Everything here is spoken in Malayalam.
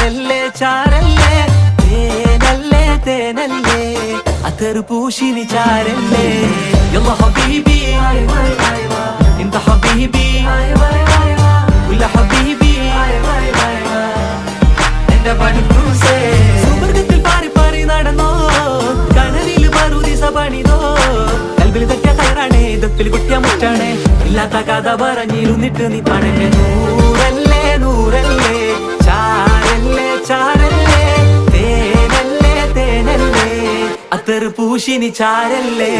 ചാരല്ലേ ചാരല്ലേ തേനല്ലേ തേനല്ലേ അത്തറ് പൂശിനി ചാരല്ലേ യല്ലാ ഹബീബി انت حبيبي كل حبيبي എന്റെ പണിക്കൂസേ സുവർഗത്തിൽ പാറി പാറി നടന്നോ കനലിൽ പറുദിസ പണിതോ കൽബിൽ തട്ടിയ കയറാണേ ദത്തിൽ കുട്ടിയ മുറ്റാണേ ഇല്ലാത്ത കഥ പറഞ്ഞിരുന്നിട്ട് നീ പണന്റെ നൂറല്ലേ നൂറല്ലേ ചാരല്ലേ ചാരല്ലേ തേനല്ലേ തേനല്ലേ അത്തറ് പൂശിനി ചാരല്ലേ